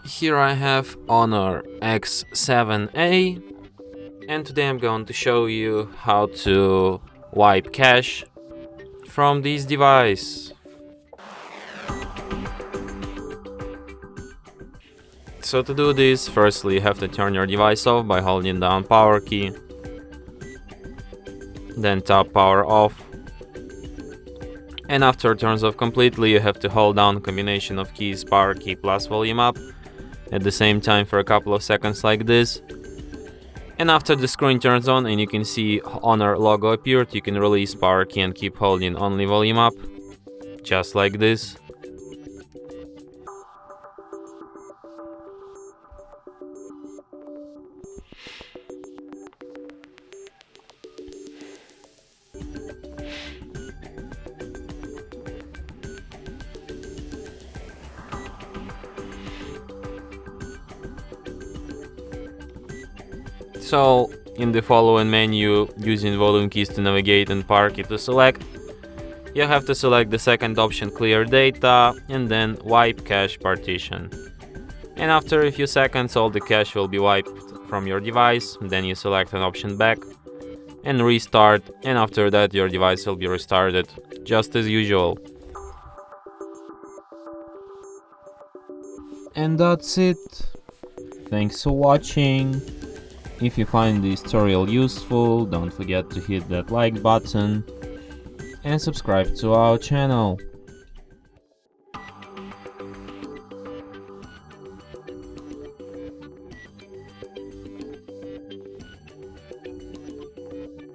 Here I have HONOR X7A, and today I'm going to show you how to wipe cache from this device. So to do this, firstly you have to turn your device off by holding down power key, then tap power off, and after it turns off completely you have to hold down combination of keys power key plus volume up at the same time for a couple of seconds like this. And after the screen turns on and you can see HONOR logo appeared, you can release power key and keep holding only volume up, just like this. So, in the following menu, using volume keys to navigate and power key to select, you have to select the second option, clear data, and then wipe cache partition. And after a few seconds all the cache will be wiped from your device, then you select an option back and restart, and after that your device will be restarted, just as usual. And that's it. Thanks for watching. If you find this tutorial useful, don't forget to hit that like button and subscribe to our channel.